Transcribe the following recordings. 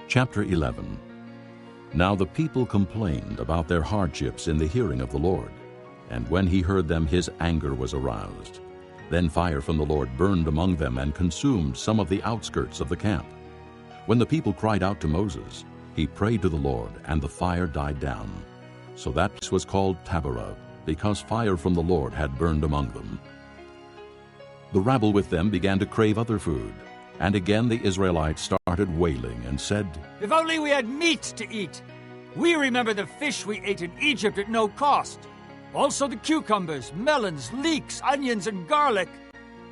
Chapter 11. Now the people complained about their hardships in the hearing of the Lord, and when he heard them his anger was aroused. Then fire from the Lord burned among them and consumed some of the outskirts of the camp. When the people cried out to Moses, he prayed to the Lord, and the fire died down. So that place was called Taberah, because fire from the Lord had burned among them. The rabble with them began to crave other food, and again the Israelites started wailing and said, "If only we had meat to eat! We remember the fish we ate in Egypt at no cost. Also the cucumbers, melons, leeks, onions, and garlic.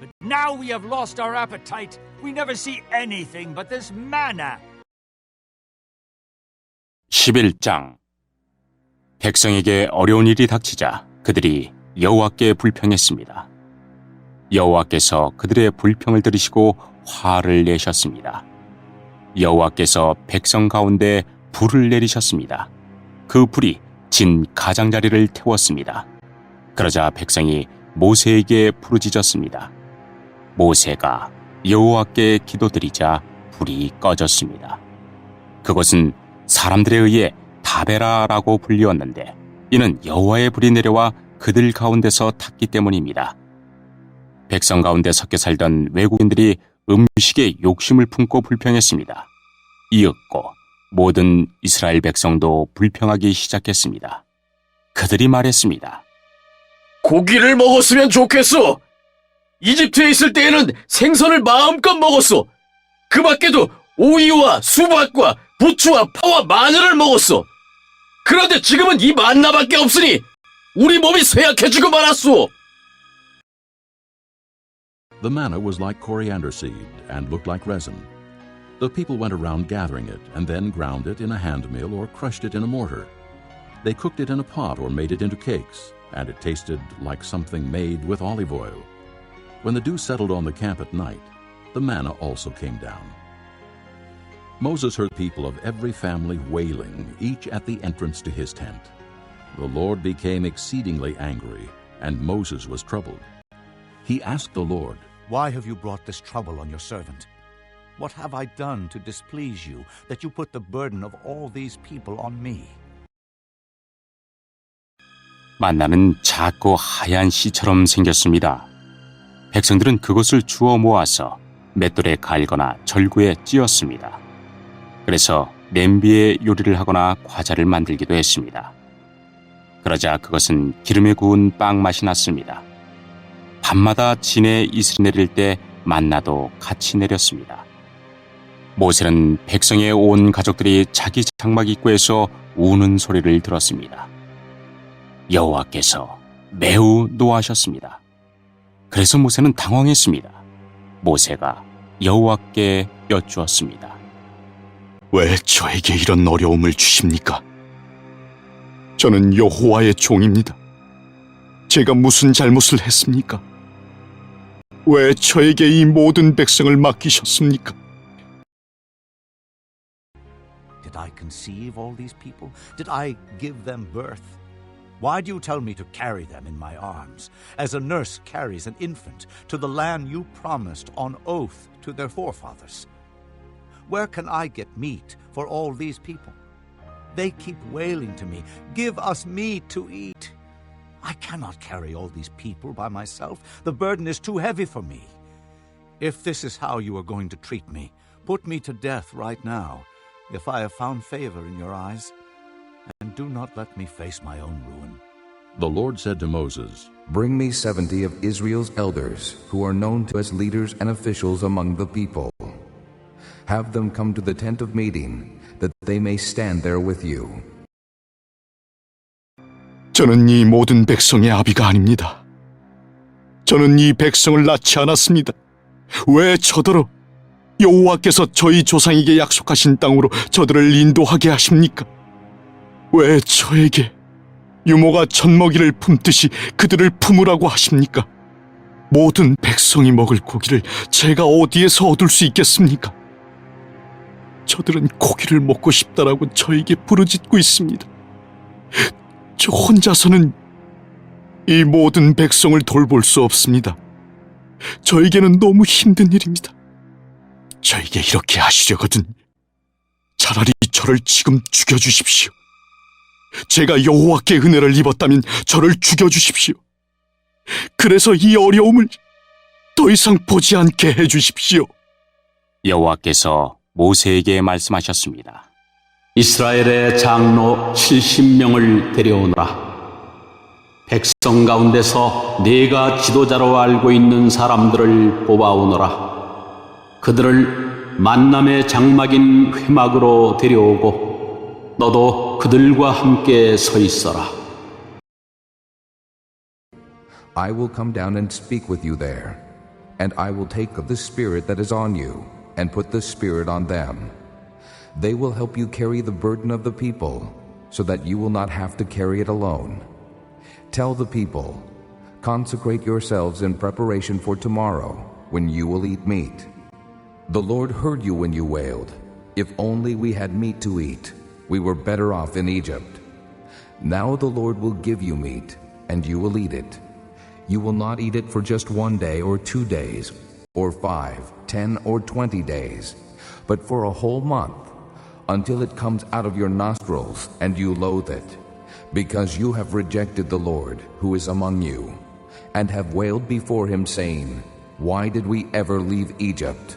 But now we have lost our appetite. We never see anything but this manna." 11장. 백성에게 어려운 일이 닥치자 그들이 여호와께 불평했습니다. 여호와께서 그들의 불평을 들으시고 화를 내셨습니다. 여호와께서 백성 가운데 불을 내리셨습니다. 그 불이 진 가장자리를 태웠습니다. 그러자 백성이 모세에게 부르짖었습니다. 모세가 여호와께 기도드리자 불이 꺼졌습니다. 그것은 사람들에 의해 다베라라고 불리웠는데 이는 여호와의 불이 내려와 그들 가운데서 탔기 때문입니다. 백성 가운데 섞여 살던 외국인들이 음식에 욕심을 품고 불평했습니다. 이윽고 모든 이스라엘 백성도 불평하기 시작했습니다. 그들이 말했습니다. 고기를 먹었으면 좋겠어. 이집트에 있을 때에는 생선을 마음껏 먹었어. 그 밖에도 오이와 수박과 부추와 파와 마늘을 먹었어. 그런데 지금은 이 만나밖에 없으니 우리 몸이 쇠약해지고 말았소. The manna was like coriander seed and looked like resin. The people went around gathering it and then ground it in a hand mill or crushed it in a mortar. They cooked it in a pot or made it into cakes, and it tasted like something made with olive oil. When the dew settled on the camp at night, the manna also came down. Moses heard people of every family wailing, each at the entrance to his tent. The Lord became exceedingly angry, and Moses was troubled. He asked the Lord, "Why have you brought this trouble on your servant? What have I done to displease you, that you put the burden of all these people on me?" 만나는 작고 하얀 씨처럼 생겼습니다. 백성들은 그것을 주워 모아서 맷돌에 갈거나 절구에 찧었습니다. 그래서 냄비에 요리를 하거나 과자를 만들기도 했습니다. 그러자 그것은 기름에 구운 빵 맛이 났습니다. 밤마다 진에 이슬이 내릴 때 만나도 같이 내렸습니다. 모세는 백성의 온 가족들이 자기 장막 입구에서 우는 소리를 들었습니다. 여호와께서 매우 노하셨습니다. 그래서 모세는 당황했습니다. 모세가 여호와께 여쭈었습니다. 왜 저에게 이런 어려움을 주십니까? 저는 여호와의 종입니다. 제가 무슨 잘못을 했습니까? 왜 저에게 이 모든 백성을 맡기셨습니까? Did I conceive all these people? Did I give them birth? Why do you tell me to carry them in my arms, as a nurse carries an infant to the land you promised on oath to their forefathers? Where can I get meat for all these people? They keep wailing to me, "Give us meat to eat." I cannot carry all these people by myself. The burden is too heavy for me. If this is how you are going to treat me, put me to death right now, if I have found favor in your eyes, and do not let me face my own ruin. The Lord said to Moses, "Bring me 70 of Israel's elders, who are known to as leaders and officials among the people. Have them come to the tent of meeting, that they may stand there with you." 저는 이 모든 백성의 아비가 아닙니다. 저는 이 백성을 낳지 않았습니다. 왜 저더러 여호와께서 저희 조상에게 약속하신 땅으로 저들을 인도하게 하십니까? 왜 저에게 유모가 젖먹이를 품듯이 그들을 품으라고 하십니까? 모든 백성이 먹을 고기를 제가 어디에서 얻을 수 있겠습니까? 저들은 고기를 먹고 싶다라고 저에게 부르짖고 있습니다. 저 혼자서는 이 모든 백성을 돌볼 수 없습니다. 저에게는 너무 힘든 일입니다. 저에게 이렇게 하시려거든 차라리 저를 지금 죽여주십시오. 제가 여호와께 은혜를 입었다면 저를 죽여주십시오. 그래서 이 어려움을 더 이상 보지 않게 해주십시오. 여호와께서 모세에게 말씀하셨습니다. 이스라엘의 장로 70명을 데려오너라. 백성 가운데서 네가 지도자로 알고 있는 사람들을 뽑아오너라. 그들을 만남의 장막인 회막으로 데려오고 너도 그들과 함께 서 있어라. I will come down and speak with you there, and I will take of the Spirit that is on you, and put the Spirit on them. They will help you carry the burden of the people, so that you will not have to carry it alone. Tell the people, consecrate yourselves in preparation for tomorrow, when you will eat meat. The Lord heard you when you wailed, if only we had meat to eat. We were better off in Egypt. Now the Lord will give you meat, and you will eat it. You will not eat it for just 1 day or 2 days, or 5, 10, or 20 days, but for a whole month, until it comes out of your nostrils and you loathe it, because you have rejected the Lord who is among you, and have wailed before him, saying, Why did we ever leave Egypt?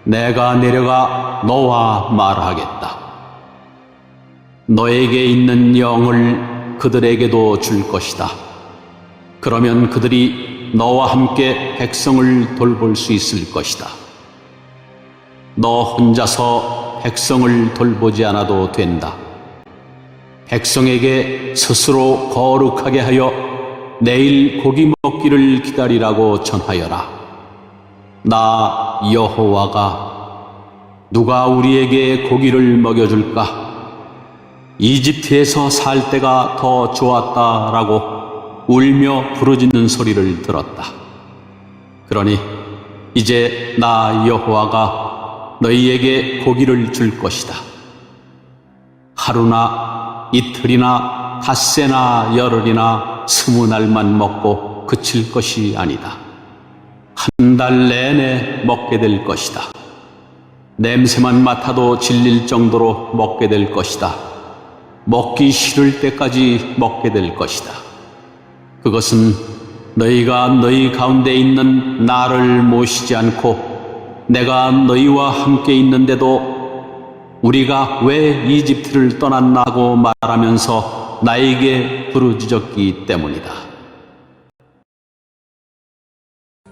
내가 내려가 너와 말하겠다. 너에게 있는 영을 그들에게도 줄 것이다. 그러면 그들이 너와 함께 백성을 돌볼 수 있을 것이다. 너 혼자서 백성을 돌보지 않아도 된다. 백성에게 스스로 거룩하게 하여 내일 고기 먹기를 기다리라고 전하여라. 나 여호와가 누가 우리에게 고기를 먹여줄까? 이집트에서 살 때가 더 좋았다라고 울며 부르짖는 소리를 들었다. 그러니 이제 나 여호와가 너희에게 고기를 줄 것이다. 하루나 이틀이나 닷새나 열흘이나 20날만 먹고 그칠 것이 아니다. 한 달 내내 먹게 될 것이다. 냄새만 맡아도 질릴 정도로 먹게 될 것이다. 먹기 싫을 때까지 먹게 될 것이다. 그것은 너희가 너희 가운데 있는 나를 모시지 않고 내가 너희와 함께 있는데도 우리가 왜 이집트를 떠났나고 말하면서 나에게 부르짖었기 때문이다.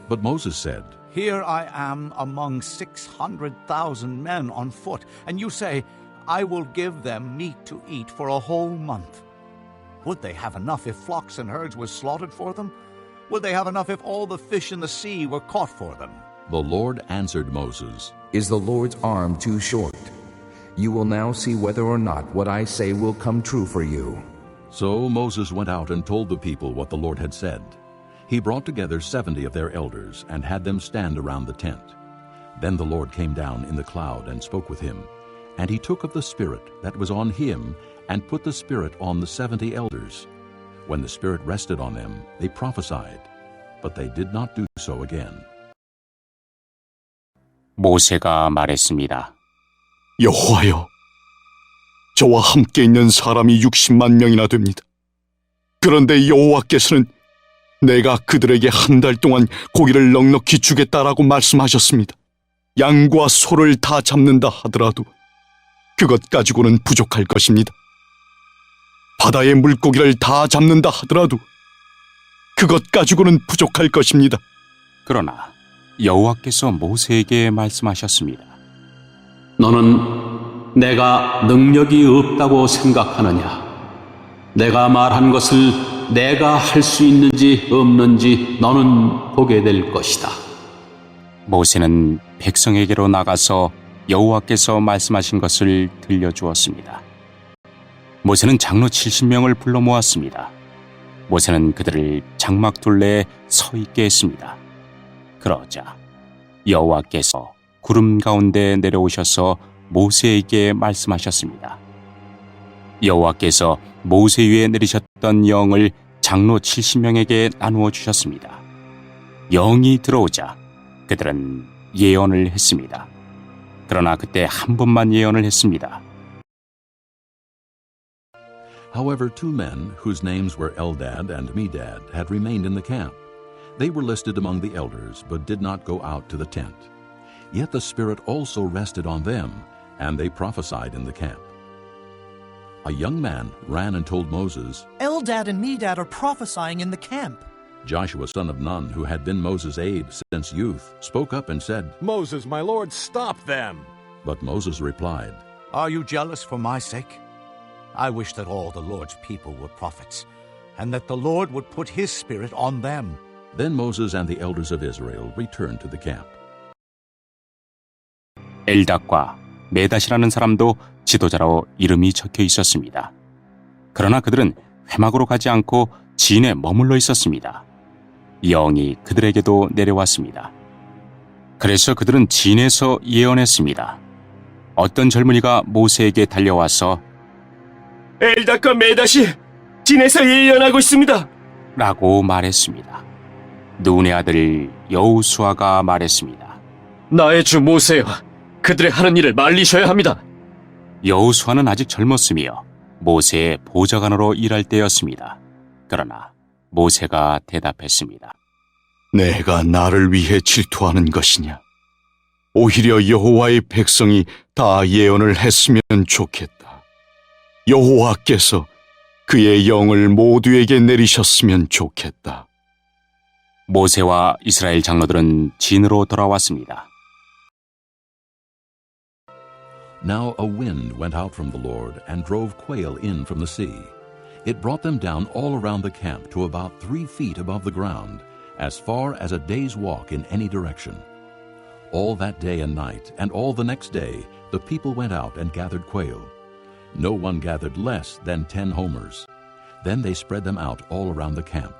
But Moses said, Here I am among 600,000 men on foot, and you say, I will give them meat to eat for a whole month. Would they have enough if flocks and herds were slaughtered for them? Would they have enough if all the fish in the sea were caught for them? The Lord answered Moses, Is the Lord's arm too short? You will now see whether or not what I say will come true for you. So Moses went out and told the people what the Lord had said. He brought together 70 of their elders and had them stand around the tent. Then the Lord came down in the cloud and spoke with him. And he took of the Spirit that was on him and put the Spirit on the 70 elders. When the Spirit rested on them, they prophesied, but they did not do so again. 모세가 말했습니다. 여호와여, 저와 함께 있는 사람이 60만 명이나 됩니다. 그런데 여호와께서는 내가 그들에게 한 달 동안 고기를 넉넉히 주겠다라고 말씀하셨습니다. 양과 소를 다 잡는다 하더라도 그것 가지고는 부족할 것입니다. 바다의 물고기를 다 잡는다 하더라도 그것 가지고는 부족할 것입니다. 그러나 여호와께서 모세에게 말씀하셨습니다. 너는 내가 능력이 없다고 생각하느냐? 내가 말한 것을 내가 할 수 있는지 없는지 너는 보게 될 것이다. 모세는 백성에게로 나가서 여호와께서 말씀하신 것을 들려주었습니다. 모세는 장로 70명을 불러 모았습니다. 모세는 그들을 장막 둘레에 서 있게 했습니다. 그러자 여호와께서 구름 가운데 내려오셔서 모세에게 말씀하셨습니다. 여호와께서 모세 위에 내리셨던 영을 장로 70명에게 나누어 주셨습니다. 영이 들어오자 그들은 예언을 했습니다. 그러나 그때 한 번만 예언을 했습니다. However, 2 men whose names were Eldad and Medad had remained in the camp. They were listed among the elders, but did not go out to the tent. Yet the Spirit also rested on them, and they prophesied in the camp. A young man ran and told Moses. Eldad and Medad are prophesying in the camp. Joshua son of Nun, who had been Moses' aide since youth, spoke up and said, Moses, my lord, stop them. But Moses replied, Are you jealous for my sake? I wish that all the Lord's people were prophets, and that the Lord would put his Spirit on them. Then Moses and the elders of Israel returned to the camp. 엘닷과 메닷이라는 사람도 지도자로 이름이 적혀 있었습니다. 그러나 그들은 회막으로 가지 않고 진에 머물러 있었습니다. 영이 그들에게도 내려왔습니다. 그래서 그들은 진에서 예언했습니다. 어떤 젊은이가 모세에게 달려와서 엘닷과 메닷이 진에서 예언하고 있습니다. 라고 말했습니다. 눈의 아들 여호수아가 말했습니다. 나의 주 모세여, 그들의 하는 일을 말리셔야 합니다. 여호수아는 아직 젊었으며 모세의 보좌관으로 일할 때였습니다. 그러나 모세가 대답했습니다. 내가 나를 위해 질투하는 것이냐? 오히려 여호와의 백성이 다 예언을 했으면 좋겠다. 여호와께서 그의 영을 모두에게 내리셨으면 좋겠다. 모세와 이스라엘 장로들은 진으로 돌아왔습니다. Now a wind went out from the Lord and drove quail in from the sea. It brought them down all around the camp to about 3 feet above the ground, as far as a day's walk in any direction. All that day and night, and all the next day, the people went out and gathered quail. No one gathered less than 10 homers. Then they spread them out all around the camp.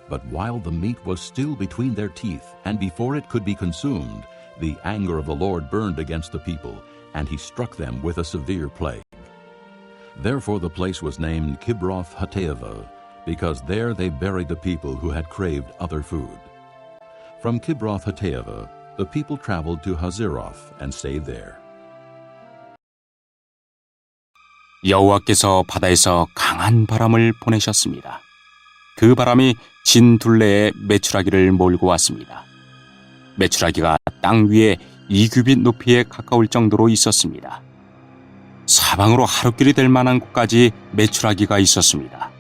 But while the meat was still between their teeth, and before it could be consumed, the anger of the Lord burned against the people, and he struck them with a severe plague. Therefore the place was named Kibroth Hattaavah, because there they buried the people who had craved other food. From Kibroth Hattaavah, the people traveled to Hazeroth and stayed there. 여호와께서 바다에서 강한 바람을 보내셨습니다. 그 바람이 진 둘레에 메추라기를 몰고 왔습니다. 메추라기가 땅 위에 2규빗 높이에 가까울 정도로 있었습니다. 사방으로 하루길이 될 만한 곳까지 메추라기가 있었습니다.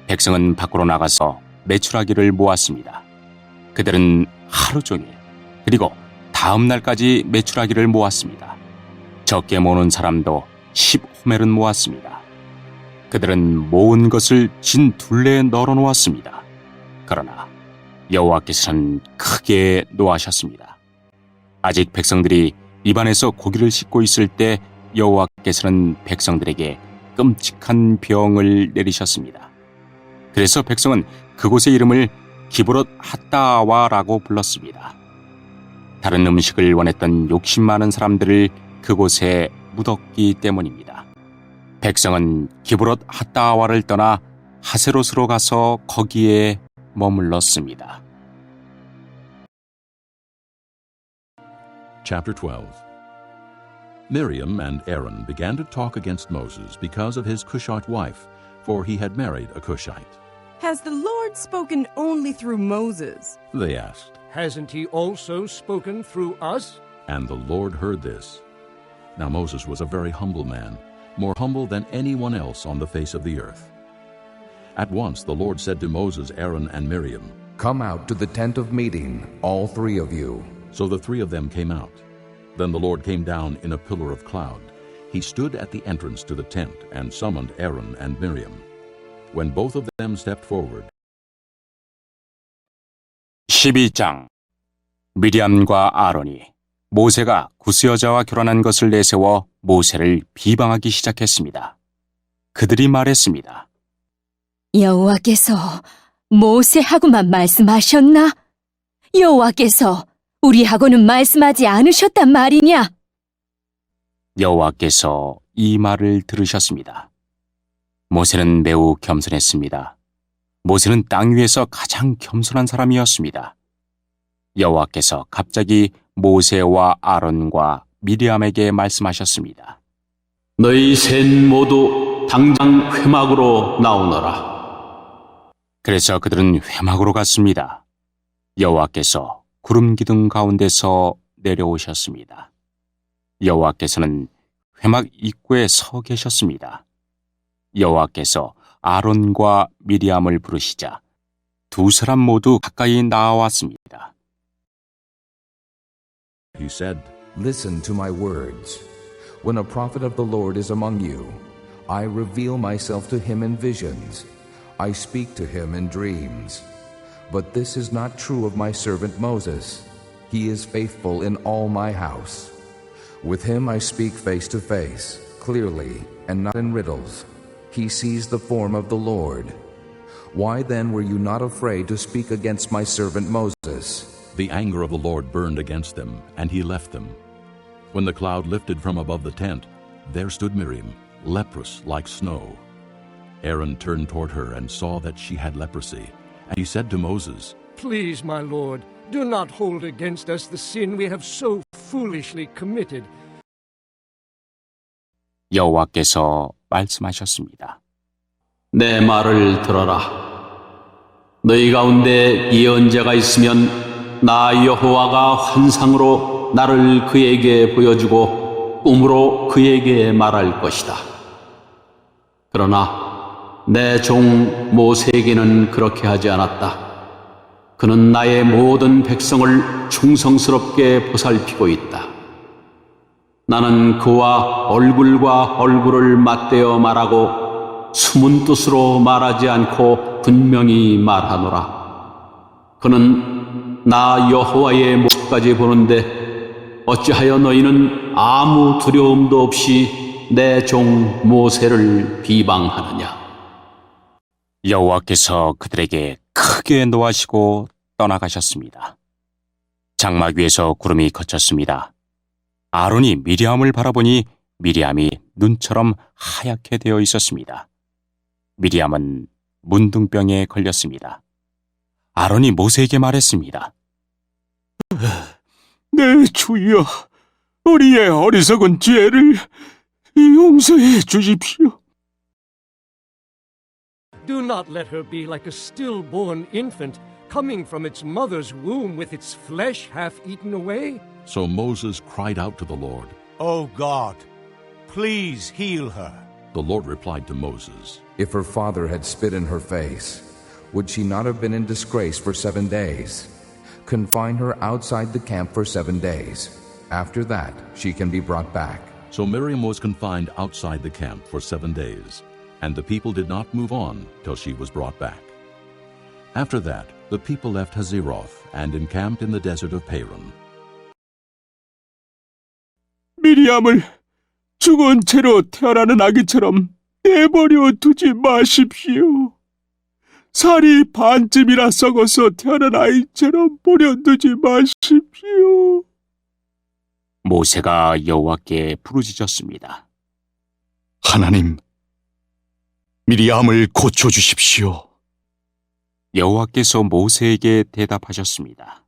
백성은 밖으로 나가서 메추라기를 모았습니다. 그들은 하루 종일 그리고 다음 날까지 메추라기를 모았습니다. 적게 모는 사람도 10호멜은 모았습니다. 그들은 모은 것을 진 둘레에 널어놓았습니다. 그러나 여호와께서는 크게 노하셨습니다. 아직 백성들이 입안에서 고기를 씹고 있을 때 여호와께서는 백성들에게 끔찍한 병을 내리셨습니다. 그래서 백성은 그곳의 이름을 기브롯 핫다와라고 불렀습니다. 다른 음식을 원했던 욕심 많은 사람들을 그곳에 묻었기 때문입니다. 백성은 기브롯 핫다와를 떠나 하세롯으로 가서 거기에 머물렀습니다. Chapter 12. Miriam and Aaron began to talk against Moses because of his Cushite wife, for he had married a Cushite. Has the Lord spoken only through Moses? They asked, Hasn't he also spoken through us? and the Lord heard this. Now Moses was a very humble man, more humble than anyone else on the face of the earth. At once the Lord said to Moses, Aaron, and Miriam, Come out to the tent of meeting, all 3 of you. So the 3 of them came out. Then the Lord came down in a pillar of cloud. He stood at the entrance to the tent and summoned Aaron and Miriam. When both of them stepped forward, 12장. 미리암과 아론이 모세가 구스 여자와 결혼한 것을 내세워 모세를 비방하기 시작했습니다. 그들이 말했습니다. 여호와께서 모세하고만 말씀하셨나? 여호와께서 우리하고는 말씀하지 않으셨단 말이냐? 여호와께서 이 말을 들으셨습니다. 모세는 매우 겸손했습니다. 모세는 땅 위에서 가장 겸손한 사람이었습니다. 여호와께서 갑자기 모세와 아론과 미리암에게 말씀하셨습니다. 너희 셋 모두 당장 회막으로 나오너라. 그래서 그들은 회막으로 갔습니다. 여호와께서 구름 기둥 가운데서 내려오셨습니다. 여호와께서는 회막 입구에 서 계셨습니다. 여호와께서 아론과 미리암을 부르시자 두 사람 모두 가까이 나아왔습니다. He said, Listen to my words. When a prophet of the Lord is among you, I reveal myself to him in visions. I speak to him in dreams. But this is not true of my servant Moses. He is faithful in all my house. With him I speak face to face, clearly, and not in riddles. He sees the form of the Lord. Why then were you not afraid to speak against my servant Moses? The anger of the Lord burned against them, and he left them. When the cloud lifted from above the tent, there stood Miriam, leprous like snow. Aaron turned toward her and saw that she had leprosy. And he said to Moses, Please, my Lord, do not hold against us the sin we have so foolishly committed. 여호와께서 말씀하셨습니다. 내 말을 들어라. 너희 가운데 예언자가 있으면 나 여호와가 환상으로 나를 그에게 보여주고 꿈으로 그에게 말할 것이다. 그러나 내 종 모세에게는 그렇게 하지 않았다. 그는 나의 모든 백성을 충성스럽게 보살피고 있다. 나는 그와 얼굴과 얼굴을 맞대어 말하고 숨은 뜻으로 말하지 않고 분명히 말하노라. 그는 나 여호와의 모습까지 보는데 어찌하여 너희는 아무 두려움도 없이 내 종 모세를 비방하느냐. 여호와께서 그들에게 크게 노하시고 떠나가셨습니다. 장막 위에서 구름이 걷혔습니다. 아론이 미리암을 바라보니 미리암이 눈처럼 하얗게 되어 있었습니다. 미리암은 문둥병에 걸렸습니다. 아론이 모세에게 말했습니다. 내 주여, 우리의 어리석은 죄를 용서해 주십시오. Do not let her be like a stillborn infant, coming from its mother's womb with its flesh half eaten away. So Moses cried out to the Lord. O God, please heal her. The Lord replied to Moses, If her father had spit in her face, would she not have been in disgrace for 7 days? Confine her outside the camp for 7 days. After that, she can be brought back. So Miriam was confined outside the camp for 7 days, and the people did not move on till she was brought back. After that, the people left Hazeroth and encamped in the desert of Paran. 미리암을 죽은 채로 태어나는 아기처럼 내버려 두지 마십시오. 살이 반쯤이나 썩어서 태어난 아이처럼 버려두지 마십시오. 모세가 여호와께 부르짖었습니다. 하나님, 미리암을 고쳐주십시오. 여호와께서 모세에게 대답하셨습니다.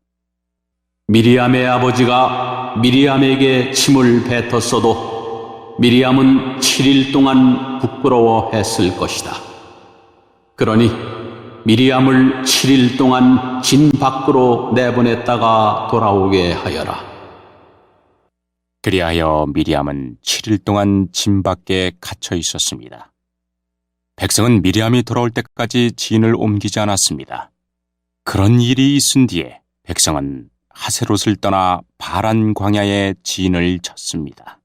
미리암의 아버지가 미리암에게 침을 뱉었어도 미리암은 7일 동안 부끄러워했을 것이다. 그러니 미리암을 7일 동안 진 밖으로 내보냈다가 돌아오게 하여라. 그리하여 미리암은 7일 동안 진 밖에 갇혀 있었습니다. 백성은 미리암이 돌아올 때까지 진을 옮기지 않았습니다. 그런 일이 있은 뒤에 백성은 하세롯을 떠나 바란 광야에 진을 쳤습니다.